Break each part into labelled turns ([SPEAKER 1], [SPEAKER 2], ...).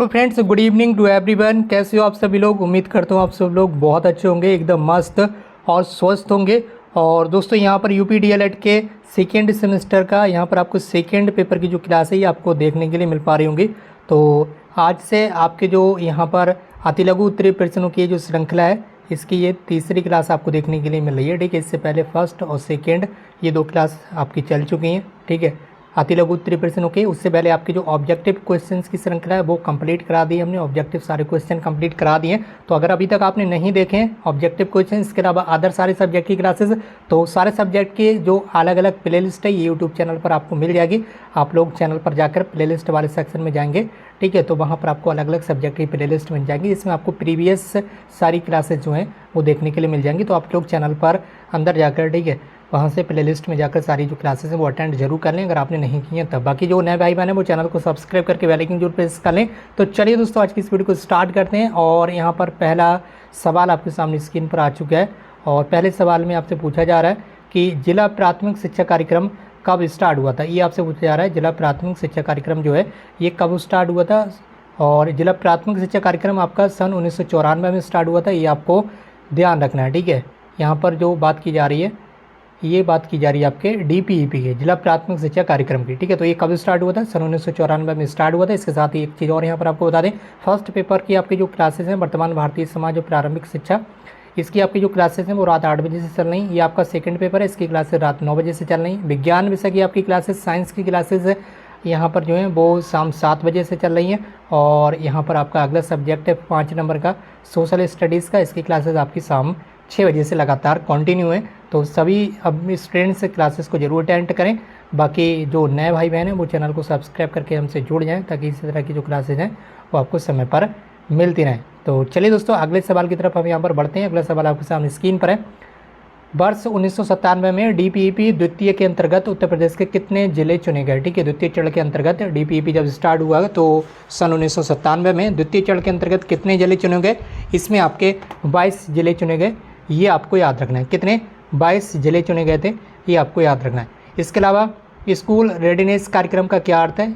[SPEAKER 1] तो friends, good evening to everyone. कैसे हो आप सभी लोग? उम्मीद करता हूँ आप सब लोग बहुत अच्छे होंगे, एकदम मस्त और स्वस्थ होंगे। और दोस्तों, यहाँ पर यूपी डीएलएड के सेकेंड सेमेस्टर का यहाँ पर आपको सेकेंड पेपर की जो क्लास है ये आपको देखने के लिए मिल पा रही होंगी। तो आज से आपके जो यहाँ पर अतिलघु उत्तरीय प्रश्नों की जो श्रृंखला है इसकी ये तीसरी क्लास आपको देखने के लिए मिल रही है। ठीक है, इससे पहले फर्स्ट और सेकेंड ये दो क्लास आपकी चल चुकी हैं। ठीक है, अतिलघु उत्तरीय प्रश्नों के उससे पहले आपके जो ऑब्जेक्टिव क्वेश्चंस की श्रृंखला है वो कंप्लीट करा दी हमने। ऑब्जेक्टिव सारे क्वेश्चन कंप्लीट करा दिए। तो अगर अभी तक आपने नहीं देखे हैं ऑब्जेक्टिव क्वेश्चन, इसके अलावा अदर सारे सब्जेक्ट की क्लासेस, तो सारे सब्जेक्ट के जो अलग अलग प्लेलिस्ट है ये यूट्यूब चैनल पर आपको मिल जाएगी। आप लोग चैनल पर जाकर प्लेलिस्ट वाले सेक्शन में जाएंगे। ठीक है, तो वहाँ पर आपको अलग अलग सब्जेक्ट की प्लेलिस्ट मिल जाएगी। इसमें आपको प्रीवियस सारी क्लासेस जो हैं वो देखने के लिए मिल जाएंगी। तो आप लोग चैनल पर अंदर जाकर, ठीक है, वहाँ से प्लेलिस्ट में जाकर सारी जो क्लासेस हैं वो अटेंड जरूर कर लें अगर आपने नहीं की हैं तब। बाकी जो नए भाई बहन हैं वो चैनल को सब्सक्राइब करके बेल आइकन जरूर प्रेस कर लें। तो चलिए दोस्तों, आज की इस वीडियो को स्टार्ट करते हैं। और यहाँ पर पहला सवाल आपके सामने स्क्रीन पर आ चुका है। और पहले सवाल में आपसे पूछा जा रहा है कि जिला प्राथमिक शिक्षा कार्यक्रम कब स्टार्ट हुआ था। ये आपसे पूछा जा रहा है जिला प्राथमिक शिक्षा कार्यक्रम जो है ये कब स्टार्ट हुआ था। और जिला प्राथमिक शिक्षा कार्यक्रम आपका सन 1994 में स्टार्ट हुआ था, ये आपको ध्यान रखना है। ठीक है, यहाँ पर जो बात की जा रही है ये बात की जा रही है आपके डीपीईपी के जिला प्राथमिक शिक्षा कार्यक्रम की। ठीक है, तो ये कब स्टार्ट हुआ था? सन 1994 में स्टार्ट हुआ था। इसके साथ ही एक चीज़ और यहाँ पर आपको बता दें, फर्स्ट पेपर की आपकी जो क्लासेस हैं वर्तमान भारतीय समाज और प्रारंभिक शिक्षा, इसकी आपकी जो क्लासेस हैं वो रात 8 बजे से चल रही हैं। ये आपका सेकंड पेपर है, इसकी क्लासेस रात 9 बजे से चल रही हैं। विज्ञान विषय की आपकी क्लासेस, साइंस की क्लासेस है यहाँ पर जो है वो शाम 7 बजे से चल रही हैं। और यहाँ पर आपका अगला सब्जेक्ट है 5 नंबर का सोशल स्टडीज़ का, इसकी क्लासेस आपकी शाम 6 बजे से लगातार कंटिन्यू है। तो सभी अब स्टूडेंट्स क्लासेस को जरूर अटेंड करें। बाकी जो नए भाई बहन हैं वो चैनल को सब्सक्राइब करके हमसे जुड़ जाएं ताकि इसी तरह की जो क्लासेस हैं वो आपको समय पर मिलती रहें। तो चलिए दोस्तों, अगले सवाल की तरफ हम यहाँ पर बढ़ते हैं। अगला सवाल आपके सामने स्क्रीन पर है। वर्ष 1997 में डीपीईपी द्वितीय के अंतर्गत उत्तर प्रदेश के कितने जिले चुने गए? ठीक है, द्वितीय चरण के अंतर्गत डीपीईपी जब स्टार्ट हुआ तो सन 1997 में द्वितीय चरण के अंतर्गत कितने जिले चुने गए? इसमें आपके 22 जिले चुने गए, ये आपको याद रखना है। कितने? 22 जिले चुने गए थे, ये आपको याद रखना है। इसके अलावा स्कूल रेडीनेस कार्यक्रम का क्या अर्थ है?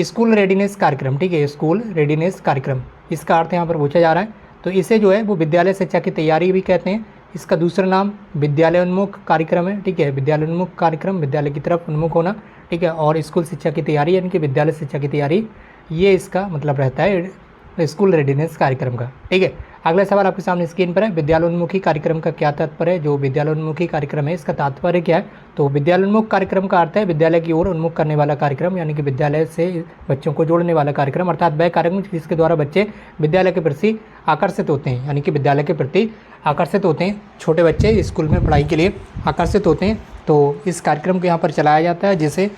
[SPEAKER 1] स्कूल रेडीनेस कार्यक्रम, ठीक है, स्कूल रेडीनेस कार्यक्रम, इसका अर्थ यहाँ पर पूछा जा रहा है। तो इसे जो है वो विद्यालय शिक्षा की तैयारी भी कहते हैं। इसका दूसरा नाम विद्यालय उन्मुख कार्यक्रम है। ठीक है, विद्यालय उन्मुख कार्यक्रम, विद्यालय की तरफ उन्मुख होना। ठीक है, और स्कूल शिक्षा की तैयारी यानी कि विद्यालय शिक्षा की तैयारी, ये इसका मतलब रहता है स्कूल रेडीनेस कार्यक्रम का। ठीक है, अगला सवाल आपके सामने स्क्रीन पर है। विद्यालयोन्मुखी कार्यक्रम का क्या तात्पर्य है? जो विद्यालयोन्मुखी कार्यक्रम है इसका तात्पर्य क्या है? तो विद्यालयोन्मुख कार्यक्रम का अर्थ है विद्यालय की ओर उन्मुख करने वाला कार्यक्रम, यानी कि विद्यालय से बच्चों को जोड़ने वाला कार्यक्रम, अर्थात वह कार्यक्रम जिसके द्वारा बच्चे विद्यालय के प्रति आकर्षित होते हैं, यानी कि विद्यालय के प्रति आकर्षित होते हैं। छोटे बच्चे स्कूल में पढ़ाई के लिए आकर्षित होते हैं, तो इस कार्यक्रम को यहाँ पर चलाया जाता है, जिसे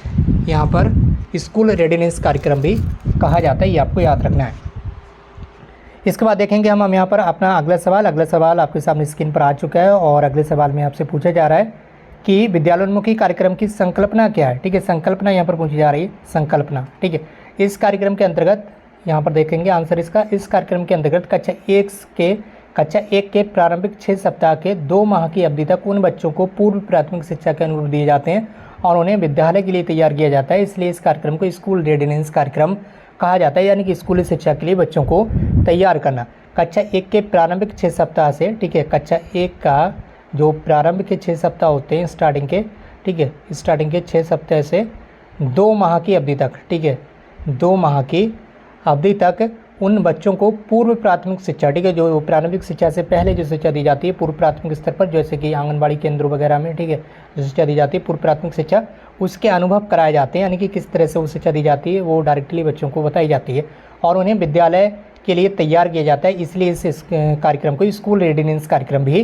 [SPEAKER 1] यहाँ पर स्कूल रेडीनेस कार्यक्रम भी कहा जाता है। ये आपको याद रखना है। इसके बाद देखेंगे हम यहाँ पर अपना अगला सवाल आपके सामने स्क्रीन पर आ चुका है। और अगले सवाल में आपसे पूछा जा रहा है कि विद्यालयोन्मुखी कार्यक्रम की संकल्पना क्या है? ठीक है, संकल्पना यहाँ पर पूछी जा रही है, संकल्पना। ठीक है, इस कार्यक्रम के अंतर्गत यहाँ पर देखेंगे आंसर इसका। इस कार्यक्रम के अंतर्गत कक्षा 1 के प्रारंभिक 6 सप्ताह के 2 माह की अवधि तक उन बच्चों को पूर्व प्राथमिक शिक्षा के अनुभव दिए जाते हैं और उन्हें विद्यालय के लिए तैयार किया जाता है। इसलिए इस कार्यक्रम को स्कूल रेडीनेस कार्यक्रम कहा जाता है, यानी कि स्कूली शिक्षा के लिए बच्चों को तैयार करना। कक्षा 1 के प्रारंभिक 6 सप्ताह से, ठीक है, कक्षा 1 का जो प्रारंभिक के 6 सप्ताह होते हैं स्टार्टिंग के, ठीक है, स्टार्टिंग के 6 सप्ताह से 2 माह की अवधि तक, ठीक है, 2 माह की अवधि तक उन बच्चों को पूर्व प्राथमिक शिक्षा, ठीक है, जो प्रारंभिक शिक्षा से पहले जो शिक्षा दी जाती है पूर्व प्राथमिक स्तर पर, जैसे कि आंगनबाड़ी केंद्रों वगैरह में, ठीक है, जो शिक्षा दी जाती है पूर्व प्राथमिक शिक्षा, उसके अनुभव कराए जाते हैं, यानी कि किस तरह से वो शिक्षा दी जाती है वो डायरेक्टली बच्चों को बताई जाती है और उन्हें विद्यालय के लिए तैयार किया जाता है। इसलिए इस कार्यक्रम को स्कूल रेडीनेस कार्यक्रम भी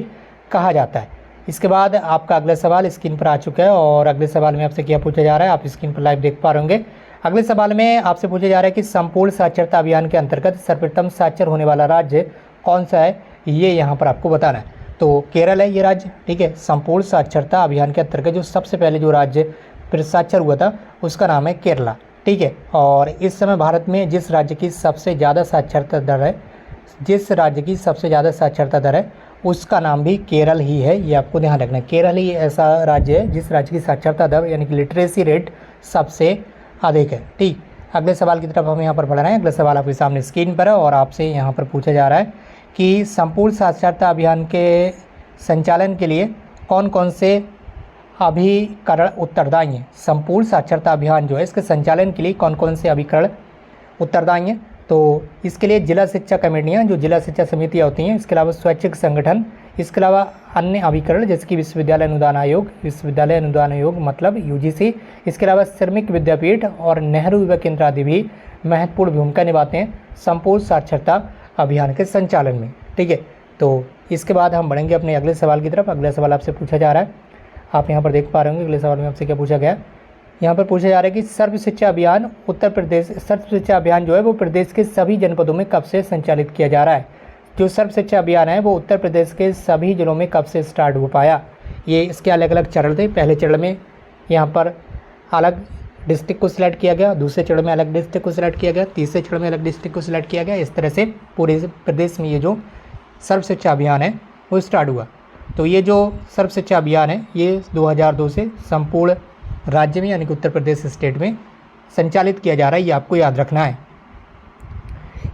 [SPEAKER 1] कहा जाता है। इसके बाद आपका अगला सवाल स्क्रीन पर आ चुका है। और अगले सवाल में आपसे क्या पूछा जा रहा है आप स्क्रीन पर लाइव देख पा रहे होंगे। अगले सवाल में आपसे पूछा जा रहा है कि संपूर्ण साक्षरता अभियान के अंतर्गत सर्वप्रथम साक्षर होने वाला राज्य कौन सा है, ये यहाँ पर आपको बताना है। तो केरल है ये राज्य, ठीक है, संपूर्ण साक्षरता अभियान के अंतर्गत जो सबसे पहले जो राज्य साक्षर हुआ था उसका नाम है केरला। ठीक है, और इस समय भारत में जिस राज्य की सबसे ज़्यादा साक्षरता दर है उसका नाम भी केरल ही है, ये आपको ध्यान रखना है। केरल ही ऐसा राज्य है जिस राज्य की साक्षरता दर यानी कि लिटरेसी रेट सबसे अधिक है। ठीक, अगले सवाल की तरफ हम यहाँ पर बढ़ रहे हैं। अगला सवाल आपके सामने स्क्रीन पर है और आपसे यहाँ पर पूछा जा रहा है कि संपूर्ण साक्षरता अभियान के संचालन के लिए कौन कौन से अभिकरण उत्तरदायी हैं। संपूर्ण साक्षरता अभियान जो है इसके संचालन के लिए कौन कौन से अभिकरण उत्तरदायी हैं। तो इसके लिए जिला शिक्षा कमेटियाँ, जो जिला शिक्षा समितियाँ होती हैं, इसके अलावा स्वैच्छिक संगठन, इसके अलावा अन्य अभिकरण जैसे कि विश्वविद्यालय अनुदान आयोग मतलब यूजीसी, इसके अलावा श्रमिक विद्यापीठ और नेहरू युवा केंद्र आदि भी महत्वपूर्ण भूमिका निभाते हैं संपूर्ण साक्षरता अभियान के संचालन में। ठीक है, तो इसके बाद हम बढ़ेंगे अपने अगले सवाल की तरफ। अगला सवाल आपसे पूछा जा रहा है, आप यहाँ पर देख पा रहे होंगे अगले सवाल में आपसे क्या पूछा गया। यहाँ पर पूछा जा रहा है कि सर्व शिक्षा अभियान जो है वो प्रदेश के सभी जनपदों में कब से संचालित किया जा रहा है। जो सर्व शिक्षा अभियान है वो उत्तर प्रदेश के सभी जिलों में कब से स्टार्ट हो पाया। ये इसके अलग अलग चरण थे। पहले चरण में यहाँ पर अलग डिस्ट्रिक्ट को सिलेक्ट किया गया, दूसरे चरण में अलग डिस्ट्रिक्ट को सिलेक्ट किया गया, तीसरे चरण में अलग डिस्ट्रिक्ट को सिलेक्ट किया गया। इस तरह से पूरे प्रदेश में ये जो सर्व शिक्षा अभियान है वो स्टार्ट हुआ। तो ये जो सर्व शिक्षा अभियान है ये 2002 से संपूर्ण राज्य में यानी कि उत्तर प्रदेश स्टेट में संचालित किया जा रहा है, ये आपको याद रखना है।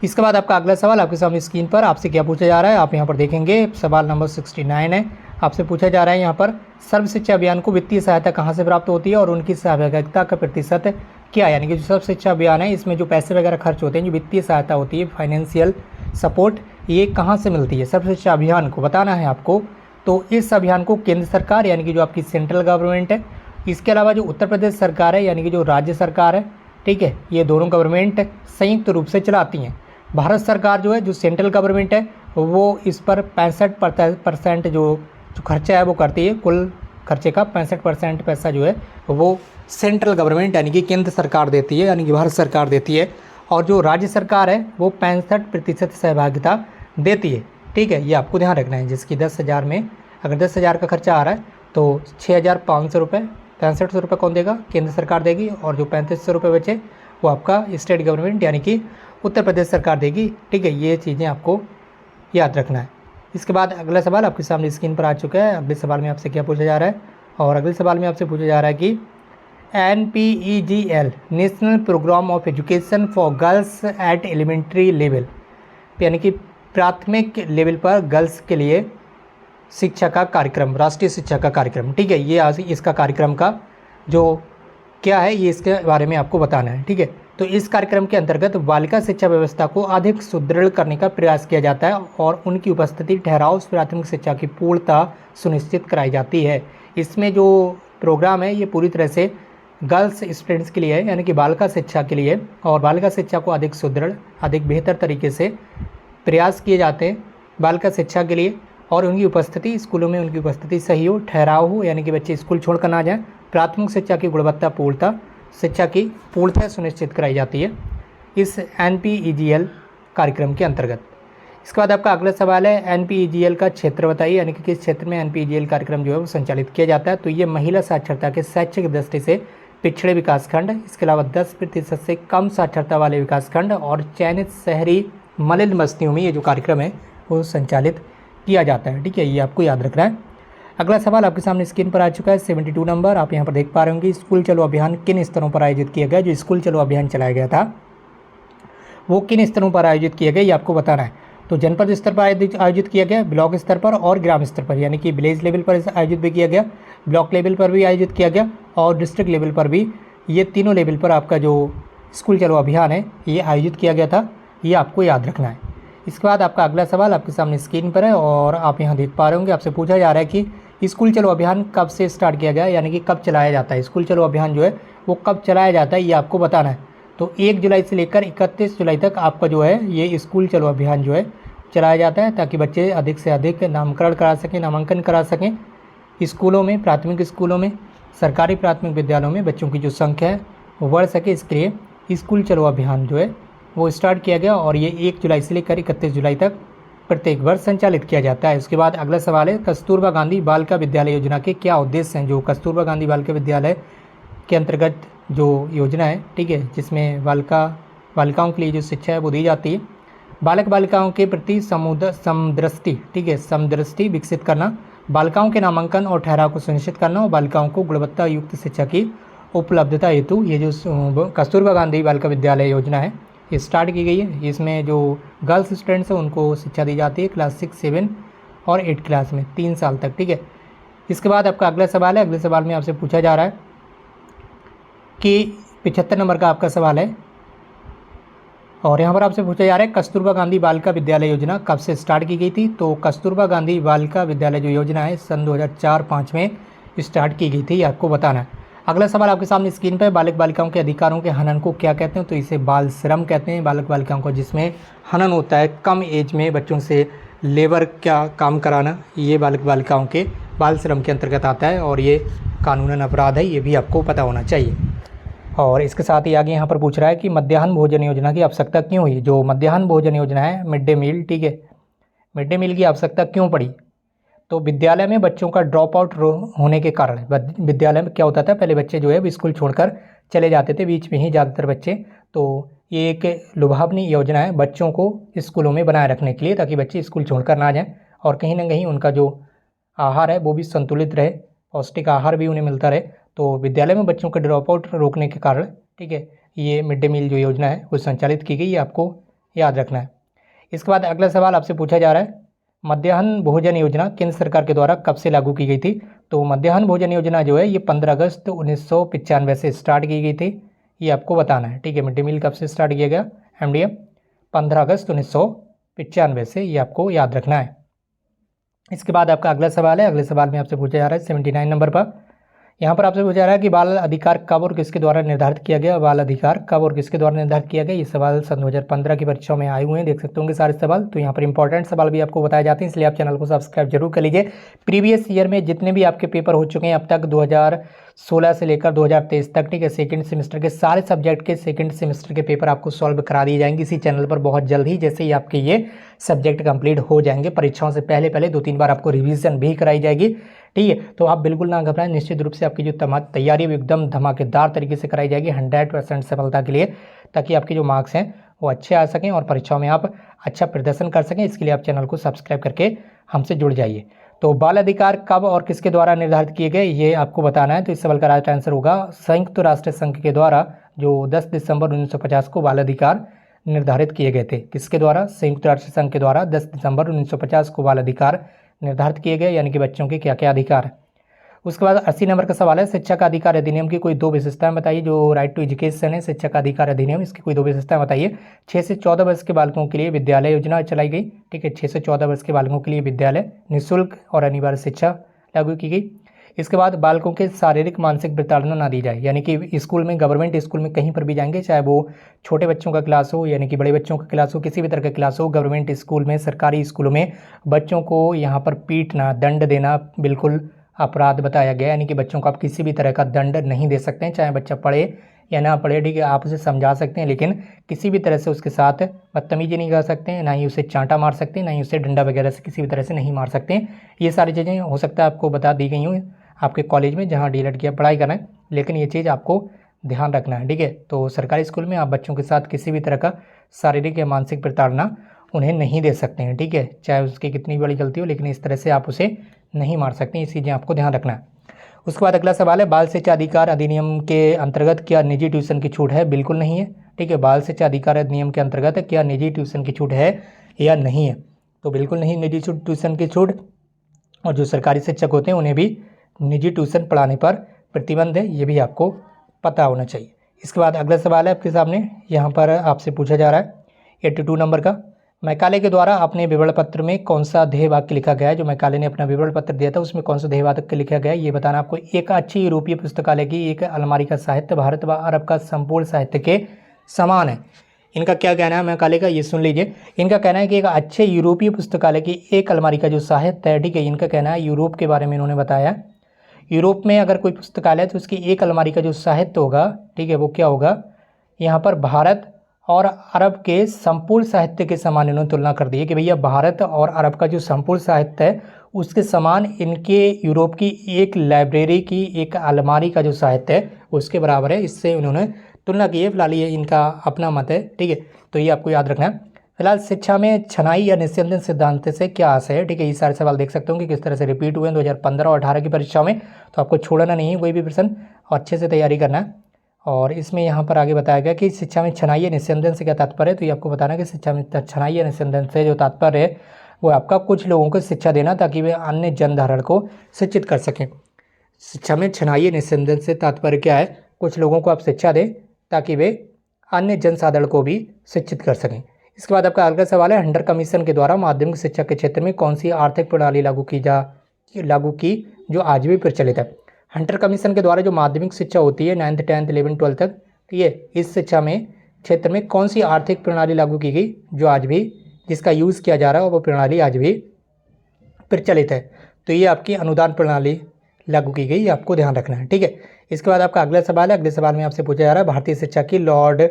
[SPEAKER 1] इसके बाद आपका अगला सवाल आपके सामने स्क्रीन पर आपसे क्या पूछा जा रहा है, आप यहाँ पर देखेंगे सवाल नंबर 69 है। आपसे पूछा जा रहा है यहाँ पर सर्व शिक्षा अभियान को वित्तीय सहायता कहाँ से प्राप्त होती है और उनकी सहभागिता का प्रतिशत क्या है। यानी कि जो सर्व शिक्षा अभियान है इसमें जो पैसे वगैरह खर्च होते हैं, जो वित्तीय सहायता होती है, फाइनेंशियल सपोर्ट, ये कहाँ से मिलती है। सर्व शिक्षा अभियान को बताना है आपको। तो इस अभियान को केंद्र सरकार यानी कि जो आपकी सेंट्रल गवर्नमेंट है, इसके अलावा जो उत्तर प्रदेश सरकार है यानी कि जो राज्य सरकार है, ठीक है, ये दोनों गवर्नमेंट संयुक्त रूप से चलाती हैं। भारत सरकार जो है, जो सेंट्रल गवर्नमेंट है, वो इस पर 65% जो खर्चा है वो करती है। कुल खर्चे का 65% पैसा जो है वो सेंट्रल गवर्नमेंट यानी कि केंद्र सरकार देती है, यानी कि भारत सरकार देती है। और जो राज्य सरकार है वो 65% सहभागिता देती है। ठीक है, ये आपको ध्यान रखना है। जिसकी 10,000 में अगर 10,000 का खर्चा आ रहा है तो 6,500 रुपये, 6500 रुपये कौन देगा, केंद्र सरकार देगी। और जो 3500 रुपये बचे वो आपका स्टेट गवर्नमेंट यानी कि उत्तर प्रदेश सरकार देगी। ठीक है, ये चीज़ें आपको याद रखना है। इसके बाद अगला सवाल आपके सामने स्क्रीन पर आ चुका है। अगले सवाल में आपसे क्या पूछा जा रहा है, और अगले सवाल में आपसे पूछा जा रहा है कि NPEGL national programme of education for girls at elementary level, यानी कि प्राथमिक लेवल पर गर्ल्स के लिए शिक्षा का कार्यक्रम, राष्ट्रीय शिक्षा का कार्यक्रम। ठीक है, ये आज इसका कार्यक्रम का जो क्या है ये इसके बारे में आपको बताना है। ठीक है, तो इस कार्यक्रम के अंतर्गत बालिका शिक्षा व्यवस्था को अधिक सुदृढ़ करने का प्रयास किया जाता है और उनकी उपस्थिति ठहराव प्राथमिक शिक्षा की पूर्णता सुनिश्चित कराई जाती है। इसमें जो प्रोग्राम है ये पूरी तरह से गर्ल्स स्टूडेंट्स के लिए है, यानी कि बालिका शिक्षा के लिए। और बालिका शिक्षा को अधिक सुदृढ़, अधिक बेहतर तरीके से प्रयास किए जाते हैं बालिका शिक्षा के लिए। और उनकी उपस्थिति स्कूलों में उनकी उपस्थिति सही हो, ठहराव हो, यानी कि बच्चे स्कूल छोड़कर ना जाएं। प्राथमिक शिक्षा की गुणवत्ता पूर्णता शिक्षा की पूर्णता सुनिश्चित कराई जाती है इस NPEGL कार्यक्रम के अंतर्गत। इसके बाद आपका अगला सवाल है NPEGL का क्षेत्र बताइए, यानी कि किस क्षेत्र में NPEGL कार्यक्रम जो है वो संचालित किया जाता है। तो ये महिला साक्षरता के शैक्षिक दृष्टि से पिछड़े विकासखंड, इसके अलावा 10% से कम साक्षरता वाले विकासखंड और चयनित शहरी मलिन बस्तियों में ये जो कार्यक्रम है वो संचालित किया जाता है। ठीक है, ये आपको याद रखना है। अगला सवाल आपके सामने स्क्रीन पर आ चुका है 72 नंबर। आप यहाँ पर देख पा रहे होंगे स्कूल चलो अभियान किन स्तरों पर आयोजित किया गया। जो स्कूल चलो अभियान चलाया गया था वो किन स्तरों पर आयोजित किया गया ये आपको बताना है। तो जनपद स्तर पर आयोजित किया गया, ब्लॉक स्तर पर और ग्राम स्तर पर, यानी कि विलेज लेवल पर आयोजित भी किया गया, ब्लॉक लेवल पर भी आयोजित किया गया और डिस्ट्रिक्ट लेवल पर भी। ये तीनों लेवल पर आपका जो स्कूल चलो अभियान है ये आयोजित किया गया था, ये आपको याद रखना है। इसके बाद आपका अगला सवाल आपके सामने स्क्रीन पर है और आप यहाँ देख पा रहे होंगे। आपसे पूछा जा रहा है कि स्कूल चलो अभियान कब से स्टार्ट किया गया, यानी कि कब चलाया जाता है। स्कूल चलो अभियान जो है वो कब चलाया जाता है ये आपको बताना है। तो 1 जुलाई से लेकर 31 जुलाई तक आपका जो है ये स्कूल चलो अभियान जो है चलाया जाता है, ताकि बच्चे अधिक से अधिक नामकरण करा सकें, नामांकन करा सकें स्कूलों में, प्राथमिक स्कूलों में, सरकारी प्राथमिक विद्यालयों में बच्चों की जो संख्या है वो बढ़ सके। इसके लिए स्कूल चलो अभियान जो है वो स्टार्ट किया गया और ये 1 जुलाई से लेकर 31 जुलाई तक प्रत्येक वर्ष संचालित किया जाता है। उसके बाद अगला सवाल है कस्तूरबा गांधी बालिका विद्यालय योजना के क्या उद्देश्य हैं। जो कस्तूरबा गांधी बालिका विद्यालय के अंतर्गत जो योजना है, ठीक है, जिसमें बालिकाओं के लिए जो शिक्षा है वो दी जाती है। बालक बालिकाओं के प्रति समदृष्टि, ठीक है, समदृष्टि विकसित करना, बालिकाओं के नामांकन और ठहराव को सुनिश्चित करना और बालिकाओं को गुणवत्ता युक्त शिक्षा की उपलब्धता हेतु ये जो कस्तूरबा गांधी बालिका विद्यालय योजना है ये स्टार्ट की गई है। इसमें जो गर्ल्स स्टूडेंट्स हैं उनको शिक्षा दी जाती है क्लास 6, 7 और 8 क्लास में 3 साल तक, ठीक है। इसके बाद आपका अगला सवाल है। अगले सवाल में आपसे पूछा जा रहा है कि 75 नंबर का आपका सवाल है और यहाँ पर आपसे पूछा जा रहा है कस्तूरबा गांधी बालिका विद्यालय योजना कब से स्टार्ट की गई थी। तो कस्तूरबा गांधी बालिका विद्यालय जो योजना है सन 2004-5 में स्टार्ट की गई थी, ये आपको बताना है। अगला सवाल आपके सामने स्क्रीन पर, बालक बालिकाओं के अधिकारों के हनन को क्या कहते हैं। तो इसे बाल श्रम कहते हैं। बालक बालिकाओं को जिसमें हनन होता है, कम एज में बच्चों से लेबर का काम कराना, ये बालक बालिकाओं के बाल श्रम के अंतर्गत आता है और ये कानूनन अपराध है, ये भी आपको पता होना चाहिए। और इसके साथ ही आगे यहाँ पर पूछ रहा है कि मध्याह्न भोजन योजना की आवश्यकता क्यों हुई। जो मध्याह्न भोजन योजना है, मिड डे मील, ठीक है, मिड डे मील की आवश्यकता क्यों पड़ी। तो विद्यालय में बच्चों का ड्रॉप आउट होने के कारण, विद्यालय में क्या होता था, पहले बच्चे जो है वो स्कूल छोड़कर चले जाते थे बीच में ही ज़्यादातर बच्चे। तो ये एक लुभावनी योजना है बच्चों को स्कूलों में बनाए रखने के लिए, ताकि बच्चे स्कूल छोड़कर ना जाएँ और कहीं ना कहीं उनका जो आहार है वो भी संतुलित रहे, पौष्टिक आहार भी उन्हें मिलता रहे। तो विद्यालय में बच्चों के ड्रॉप आउट रोकने के कारण, ठीक है, ये मिड डे मील जो योजना है वो संचालित की गई, ये आपको याद रखना है। इसके बाद अगला सवाल आपसे पूछा जा रहा है मध्याह्न भोजन योजना केंद्र सरकार के द्वारा कब से लागू की गई थी। तो मध्याह्न भोजन योजना जो है ये 15 अगस्त 1995 से स्टार्ट की गई थी, ये आपको बताना है, ठीक है। मिड डे मील कब से स्टार्ट किया गया, MDM 15 अगस्त 1995 से, ये आपको याद रखना है। इसके बाद आपका अगला सवाल है। अगले सवाल में आपसे पूछा जा रहा है 79 नंबर पर। यहाँ पर आपसे पूछा जा रहा है कि बाल अधिकार कब और किसके द्वारा निर्धारित किया गया। बाल अधिकार कब और किसके द्वारा निर्धारित किया गया, ये सवाल सन 2015 की परीक्षाओं में आए हुए हैं, देख सकते होंगे सारे सवाल। तो यहाँ पर इंपॉर्टेंट सवाल भी आपको बताए जाते हैं, इसलिए आप चैनल को सब्सक्राइब जरूर कर लीजिए। प्रीवियस ईयर में जितने भी आपके पेपर हो चुके हैं अब तक 2016 से लेकर 2023 तक, ठीक है, सेकेंड सेमेस्टर के सारे सब्जेक्ट के सेकेंड सेमेस्टर के पेपर आपको सॉल्व करा दिए जाएंगे इसी चैनल पर बहुत जल्द ही। जैसे ही आपके ये सब्जेक्ट कंप्लीट हो जाएंगे, परीक्षाओं से पहले 2-3 बार आपको रिवीजन भी कराई जाएगी, ठीक है। तो आप बिल्कुल ना घबराएं, निश्चित रूप से आपकी जो तैयारी है एकदम धमाकेदार तरीके से कराई जाएगी 100% सफलता के लिए, ताकि आपके जो मार्क्स हैं वो अच्छे आ सकें और परीक्षाओं में आप अच्छा प्रदर्शन कर सकें। इसके लिए आप चैनल को सब्सक्राइब करके हमसे जुड़ जाइए। तो बाल अधिकार कब और किसके द्वारा निर्धारित किए गए, ये आपको बताना है। तो इस सवाल का राइट आंसर होगा संयुक्त राष्ट्र संघ के द्वारा, जो 10 दिसंबर 1950 को बाल अधिकार निर्धारित किए गए थे। किसके द्वारा, संयुक्त राष्ट्र संघ के द्वारा 10 दिसंबर 1950 को बाल अधिकार निर्धारित किए गए, यानी कि बच्चों के क्या क्या अधिकार है। उसके बाद 80 नंबर का सवाल है शिक्षा का अधिकार अधिनियम की कोई 2 विशेषताएं बताइए। जो राइट टू एजुकेशन है, शिक्षा का अधिकार अधिनियम, इसकी कोई 2 विशेषताएं बताइए। 6 से 14 वर्ष के बालकों के लिए विद्यालय योजना चलाई गई, ठीक है, 6 से 14 वर्ष के बालकों के लिए विद्यालय निःशुल्क और अनिवार्य शिक्षा लागू की गई। इसके बाद बालकों के शारीरिक मानसिक प्रताड़ना ना दी जाए, यानी कि स्कूल में, गवर्नमेंट स्कूल में कहीं पर भी जाएंगे, चाहे वो छोटे बच्चों का क्लास हो यानी कि बड़े बच्चों का क्लास हो, किसी भी तरह का क्लास हो, गवर्नमेंट स्कूल में, सरकारी स्कूलों में बच्चों को यहाँ पर पीटना, दंड देना बिल्कुल अपराध बताया गया, यानी कि बच्चों को आप किसी भी तरह का दंड नहीं दे सकते हैं, चाहे बच्चा पढ़े या ना पढ़े, ठीक है। आप उसे समझा सकते हैं लेकिन किसी भी तरह से उसके साथ बदतमीजी नहीं कर सकते हैं, ना ही उसे चांटा मार सकते हैं, ना ही उसे डंडा वगैरह से किसी भी तरह से नहीं मार सकते हैं। ये सारी चीज़ें हो सकता है आपको बता दी गई हूँ आपके कॉलेज में जहाँ डीएलएड की पढ़ाई कर रहे हैं, लेकिन ये चीज़ आपको ध्यान रखना है, ठीक है। तो सरकारी स्कूल में आप बच्चों के साथ किसी भी तरह का शारीरिक या मानसिक प्रताड़ना उन्हें नहीं दे सकते हैं, ठीक है, चाहे उसकी कितनी बड़ी गलती हो, लेकिन इस तरह से आप उसे नहीं मार सकते हैं, इस चीज़ें आपको ध्यान रखना है। उसके बाद अगला सवाल है बाल शिक्षा अधिकार अधिनियम के अंतर्गत क्या निजी ट्यूशन की छूट है। बिल्कुल नहीं है, ठीक है। बाल शिक्षा अधिकार अधिनियम के अंतर्गत क्या निजी ट्यूशन की छूट है या नहीं है, तो बिल्कुल नहीं निजी ट्यूशन की छूट, और जो सरकारी शिक्षक होते हैं उन्हें भी निजी ट्यूशन पढ़ाने पर प्रतिबंध है, ये भी आपको पता होना चाहिए। इसके बाद अगला सवाल है आपके सामने, यहाँ पर आपसे पूछा जा रहा है 82 नंबर का, मैकाले के द्वारा अपने विवरण पत्र में कौन सा ध्येय वाक्य लिखा गया है। जो मैकाले ने अपना विवरण पत्र दिया था उसमें कौन सा ध्येय वाक्य लिखा गया है, ये बताना आपको। एक अच्छी यूरोपीय पुस्तकालय की एक अलमारी का साहित्य भारत व अरब का संपूर्ण साहित्य के समान है। इनका क्या कहना है मैकाले का, ये सुन लीजिए। इनका कहना है कि एक अच्छे यूरोपीय पुस्तकालय की एक अलमारी का जो साहित्य है, ठीक है, इनका कहना है यूरोप के बारे में इन्होंने बताया। यूरोप में अगर कोई पुस्तकालय है तो उसकी एक अलमारी का जो साहित्य होगा, ठीक है, वो क्या होगा, यहाँ पर भारत और अरब के संपूर्ण साहित्य के समान इन्होंने तुलना कर दी है कि भैया भारत और अरब का जो संपूर्ण साहित्य है उसके समान इनके यूरोप की एक लाइब्रेरी की एक अलमारी का जो साहित्य है उसके बराबर है। इससे उन्होंने तुलना की है। फिलहाल ये इनका अपना मत है, ठीक है, तो ये आपको याद रखना है। फिलहाल शिक्षा में छनाई या निस्यंदन सिद्धांत से क्या आशय है। ठीक है, ये सारे सवाल देख सकते हो कि किस तरह से रिपीट हुए हैं 2015 और 18 की परीक्षा में, तो आपको छोड़ना नहीं है कोई भी प्रश्न और अच्छे से तैयारी करना है। और इसमें यहाँ पर आगे बताया गया कि शिक्षा में छनाई या निस्यंदन से क्या तात्पर्य है, तो ये आपको बताना कि शिक्षा में छनाई या निस्यंदन से जो तात्पर्य है वो आपका कुछ लोगों को शिक्षा देना ताकि वे अन्य जनधारण को शिक्षित कर सकें। शिक्षा में छनाई या निस्यंदन से तात्पर्य क्या है, कुछ लोगों को आप शिक्षा दें ताकि वे अन्य जनसाधारण को भी शिक्षित कर सकें। इसके बाद आपका अगला सवाल है, हंटर कमीशन के द्वारा माध्यमिक शिक्षा के क्षेत्र में कौन सी आर्थिक प्रणाली लागू की जो आज भी प्रचलित है। हंटर कमीशन के द्वारा जो माध्यमिक शिक्षा होती है 9th 10th 11th 12th तक, तो ये इस शिक्षा में क्षेत्र में कौन सी आर्थिक प्रणाली लागू की गई जो आज भी जिसका यूज़ किया जा रहा है वो प्रणाली आज भी प्रचलित है। तो ये आपकी अनुदान प्रणाली लागू की गई, ये आपको ध्यान रखना है। ठीक है, इसके बाद आपका अगला सवाल है, अगले सवाल में आपसे पूछा जा रहा है, भारतीय शिक्षा की लॉर्ड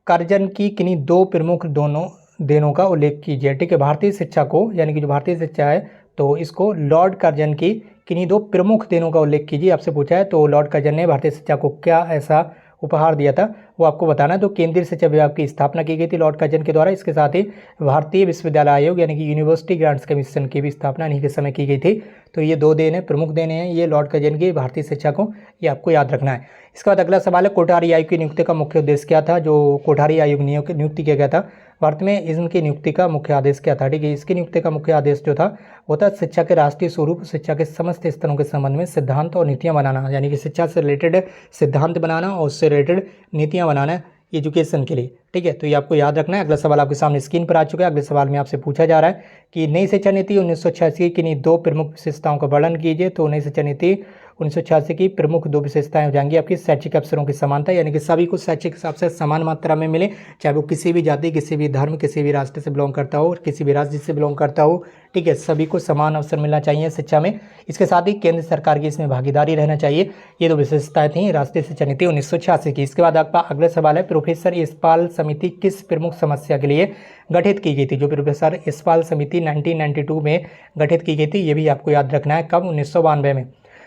[SPEAKER 1] कर्जन की किन्हीं दो प्रमुख देनों का उल्लेख कीजिए। ठीक है, भारतीय शिक्षा को यानी कि जो भारतीय शिक्षा है तो इसको लॉर्ड कर्जन की किन्हीं दो प्रमुख देनों का उल्लेख कीजिए आपसे पूछा है। तो लॉर्ड कर्जन ने भारतीय शिक्षा को क्या ऐसा उपहार दिया था वो आपको बताना है। तो केंद्रीय शिक्षा विभाग की स्थापना की गई थी लॉर्ड कर्जन के द्वारा। इसके साथ ही भारतीय विश्वविद्यालय आयोग यानी कि यूनिवर्सिटी ग्रांट्स कमीशन की भी स्थापना इन्हीं के समय की गई थी। तो ये दो देन है, प्रमुख देन है ये लॉर्ड कर्जन की भारतीय शिक्षा को, ये आपको याद रखना है। इसके बाद अगला सवाल है, कोठारी आयोग की नियुक्ति का मुख्य उद्देश्य क्या था। जो कोठारी आयोग नियुक्ति किया गया था भारत में, इनकी नियुक्ति का मुख्य आदेश क्या था। ठीक है, इसकी नियुक्ति का मुख्य आदेश जो था वो था शिक्षा के राष्ट्रीय स्वरूप, शिक्षा के समस्त स्तरों के संबंध में सिद्धांत और नीतियां बनाना, यानी कि शिक्षा से रिलेटेड सिद्धांत बनाना और उससे रिलेटेड नीतियां बनाना एजुकेशन के लिए। ठीक है, तो ये आपको याद रखना है। अगला सवाल आपके सामने स्क्रीन पर आ चुका है। अगले सवाल में आपसे पूछा जा रहा है कि नई शिक्षा नीति 1986 की किन्हीं दो प्रमुख विशेषताओं का वर्णन कीजिए। तो नई शिक्षा नीति 1986 की प्रमुख दो विशेषताएं हो जाएंगी आपकी, शैक्षिक अवसरों की समानता, यानी कि सभी को शैक्षिक हिसाब से समान मात्रा में मिले, चाहे वो किसी भी जाति, किसी भी धर्म, किसी भी राष्ट्र से बिलोंग करता हो, किसी भी राज्य से बिलोंग करता हो। ठीक है, सभी को समान अवसर मिलना चाहिए शिक्षा में। इसके साथ ही केंद्र सरकार की इसमें भागीदारी रहना चाहिए। ये दो विशेषताएं थी राष्ट्रीय शिक्षा नीति 1986 की। इसके बाद आपका अगला सवाल है, प्रोफेसर यशपाल समिति किस प्रमुख समस्या के लिए गठित की गई थी। जो प्रोफेसर यशपाल समिति 1992 में गठित की गई थी, ये भी आपको याद रखना है। कब? 1992 में।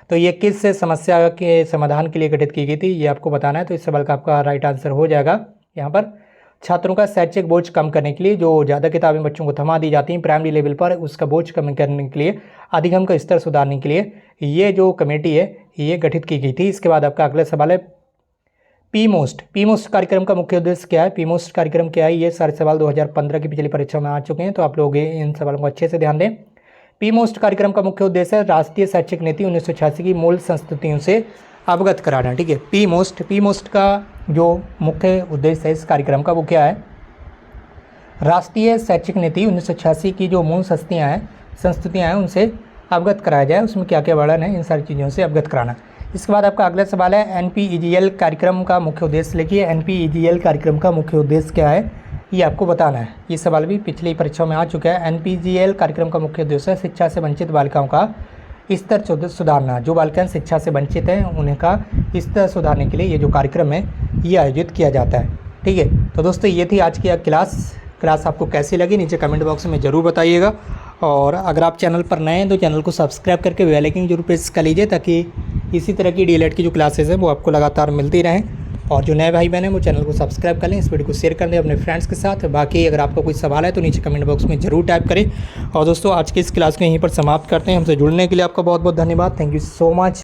[SPEAKER 1] तो ये किस समस्या के समाधान के लिए गठित की गई थी ये आपको बताना है। तो इस सवाल का आपका राइट आंसर हो जाएगा यहाँ पर, छात्रों का शैक्षिक बोझ कम करने के लिए, जो ज़्यादा किताबें बच्चों को थमा दी जाती हैं प्राइमरी लेवल पर, उसका बोझ कम करने के लिए, अधिगम का स्तर सुधारने के लिए ये जो कमेटी है ये गठित की गई थी। इसके बाद आपका अगला सवाल है, पी मोस्ट कार्यक्रम का मुख्य उद्देश्य क्या है। पी मोस्ट कार्यक्रम क्या है, ये सारे सवाल 2015 की पिछली परीक्षा में आ चुके हैं, तो आप लोग इन सवालों को अच्छे से ध्यान दें। पी मोस्ट कार्यक्रम का मुख्य उद्देश्य है राष्ट्रीय शैक्षिक नीति 1986 की मूल संस्तुतियों से अवगत कराना। ठीक है, पी मोस्ट का जो मुख्य उद्देश्य है इस कार्यक्रम का वो क्या है, राष्ट्रीय शैक्षिक नीति 1986 की जो मूल संस्तुतियाँ हैं उनसे अवगत कराया जाए, उसमें क्या क्या वर्णन है इन सारी चीज़ों से अवगत कराना। इसके बाद आपका अगला सवाल है, NPEGL कार्यक्रम का मुख्य उद्देश्य लिखिए। NPEGL कार्यक्रम का मुख्य उद्देश्य क्या है ये आपको बताना है। ये सवाल भी पिछली परीक्षा में आ चुका है। NPEGL कार्यक्रम का मुख्य उद्देश्य है शिक्षा से वंचित बालिकाओं का स्तर सुधारना। जो बालिकाएं शिक्षा से वंचित हैं उन्हें का स्तर सुधारने के लिए ये जो कार्यक्रम है ये आयोजित किया जाता है। ठीक है, तो दोस्तों ये थी आज की क्लास आपको कैसी लगी नीचे कमेंट बॉक्स में ज़रूर बताइएगा। और अगर आप चैनल पर नए हैं तो चैनल को सब्सक्राइब करके बेल आइकन जरूर प्रेस कर लीजिए ताकि इसी तरह की डीएलएड की जो क्लासेस हैं वो आपको लगातार मिलती रहें। और जो नए भाई बहन हैं वो चैनल को सब्सक्राइब कर लें, इस वीडियो को शेयर कर दें अपने फ्रेंड्स के साथ। बाकी अगर आपका कोई सवाल है तो नीचे कमेंट बॉक्स में ज़रूर टाइप करें। और दोस्तों आज की इस क्लास को यहीं पर समाप्त करते हैं। हमसे जुड़ने के लिए आपका बहुत बहुत धन्यवाद। Thank you so much.